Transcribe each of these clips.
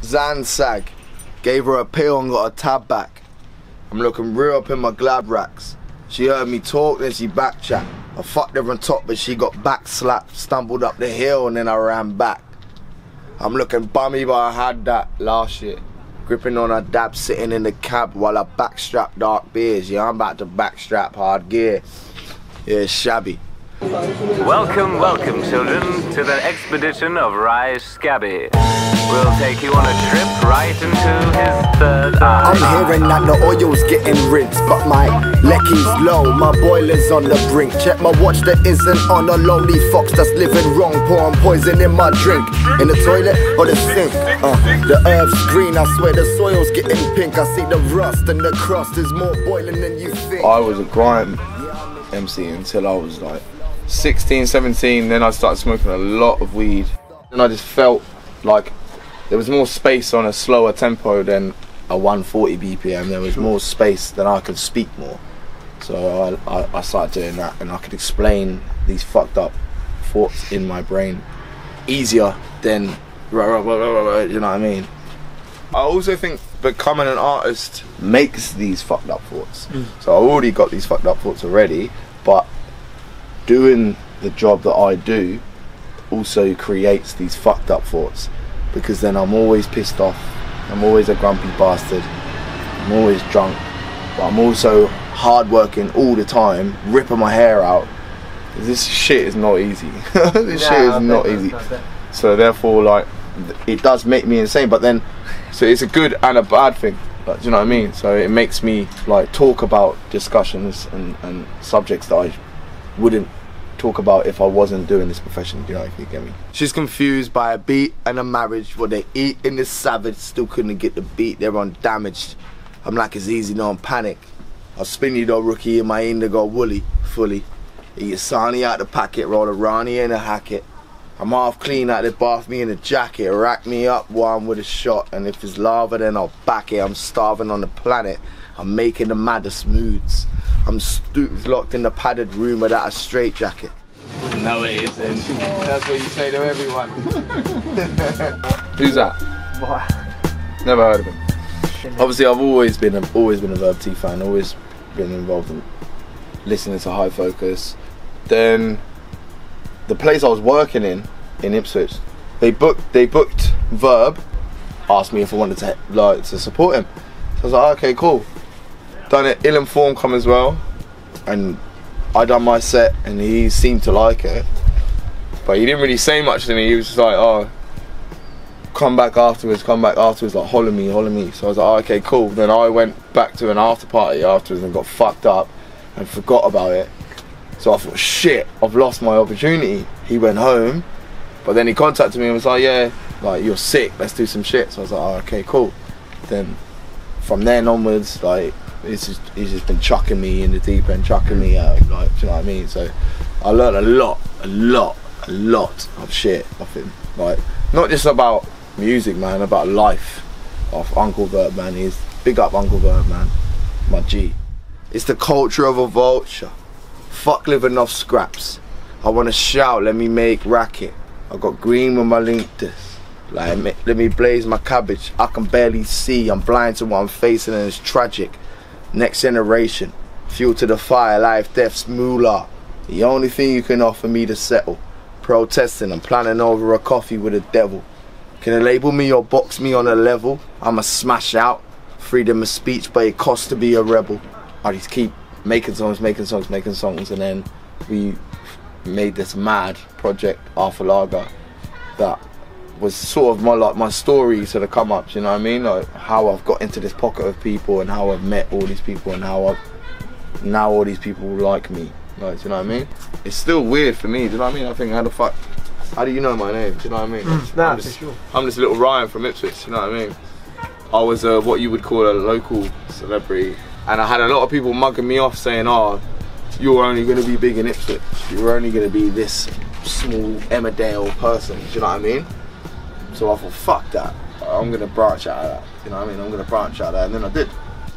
Zansag. Gave her a pill and got a tab back. I'm looking real up in my glad racks. She heard me talk, then she backchat. I fucked her on top, but she got back slapped. Stumbled up the hill and then I ran back. I'm looking bummy, but I had that last year. Gripping on a dab, sitting in the cab while I backstrap dark beers. Yeah, I'm about to backstrap hard gear. Yeah, shabby. Welcome, welcome, children, to the expedition of Rye Shabby. We'll take you on a trip right into his third eye. I'm hearing that the oil's getting rinsed, but my lecky's low, my boiler's on the brink. Check my watch that isn't on a lonely fox that's living wrong, pouring poison in my drink. In the toilet or the sink, the earth's green, I swear the soil's getting pink. I see the rust and the crust is more boiling than you think. I was a grime MC until I was like 16, 17, then I started smoking a lot of weed. And I just felt like there was more space on a slower tempo than a 140 BPM. There was more space than I could speak more. So I started doing that, and I could explain these fucked up thoughts in my brain easier than, you know what I mean? I also think becoming an artist makes these fucked up thoughts. So I already got these fucked up thoughts already, but doing the job that I do also creates these fucked up thoughts, because then I'm always pissed off, I'm always a grumpy bastard, I'm always drunk, but I'm also hardworking all the time, ripping my hair out. This shit is not easy. This shit is not easy. So therefore, like, it does make me insane, but then, so it's a good and a bad thing. Like, do you know what I mean? So it makes me like talk about discussions and subjects that I wouldn't talk about if I wasn't doing this profession, you know, if you get me. She's confused by a beat and a marriage. What they eat in this savage, still couldn't get the beat, they're undamaged. I'm like, it's easy, no, I'm panic. I'll spin you though, rookie, in my indigo woolly, fully. Eat a sarnie out the packet, roll a Rani in a hacket. I'm half clean out the bath, me in a jacket. Rack me up while I'm with a shot, and if it's lava then I'll back it. I'm starving on the planet, I'm making the maddest moods. I'm locked in the padded room without a straitjacket. No, it isn't. That's what you say to everyone. Who's that? What? Never heard of him. Obviously, I've always been a Verb T fan. Always been involved in listening to High Focus. Then the place I was working in Ipswich, they booked Verb. Asked me if I wanted to support him. So I was like, okay, cool. Done it, Ill Informed come as well, and I done my set and he seemed to like it, but he didn't really say much to me. He was just like, oh, come back afterwards, like holler me. So I was like, oh, okay, cool. Then I went back to an after party afterwards and got fucked up and forgot about it. So I thought, shit, I've lost my opportunity. He went home, but then he contacted me and was like, yeah, like, you're sick, let's do some shit. So I was like, oh, okay, cool. Then from then onwards, like, he's just been chucking me in the deep end, chucking me out, like, do you know what I mean? So I learned a lot of shit off him. Like, not just about music, man, about life, off Uncle Verb, man. He's big up Uncle Verb, man, my G. It's the culture of a vulture. Fuck living off scraps. I wanna shout, let me make racket. I got green with my LinkedIn. Like, let me blaze my cabbage. I can barely see, I'm blind to what I'm facing and it's tragic. Next generation, fuel to the fire, life, death's moolah. The only thing you can offer me to settle. Protesting, I'm planning over a coffee with the devil. Can you label me or box me on a level? I'ma smash out. Freedom of speech, but it costs to be a rebel. I just keep making songs, and then we made this mad project, Arthur Lager, that was sort of my story to the come ups, you know what I mean? Like how I've got into this pocket of people and how I've met all these people and how now all these people like me. Like, do you know what I mean? It's still weird for me, do you know what I mean? I think, how do you know my name? Do you know what I mean? Nah, for sure. I'm just little Ryan from Ipswich, you know what I mean? I was what you would call a local celebrity, and I had a lot of people mugging me off saying, oh, you're only going to be big in Ipswich. You're only going to be this small Emmerdale person, do you know what I mean? So I thought, fuck that, I'm gonna branch out of that, you know what I mean? I'm gonna branch out of that, and then I did.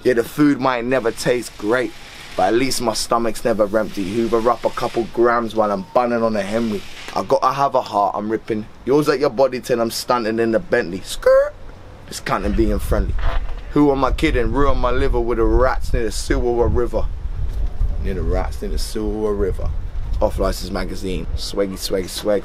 Yeah, the food might never taste great, but at least my stomach's never empty. Hoover up a couple grams while I'm bunning on a Henry. I gotta have a heart, I'm ripping yours at your body till I'm stunting in the Bentley. Skirt. This cunt and being friendly. Who am I kidding? Ruin my liver with the rats near the Silver River. Near the rats near the Silver River. Off License Magazine. Swaggy, swaggy, swag.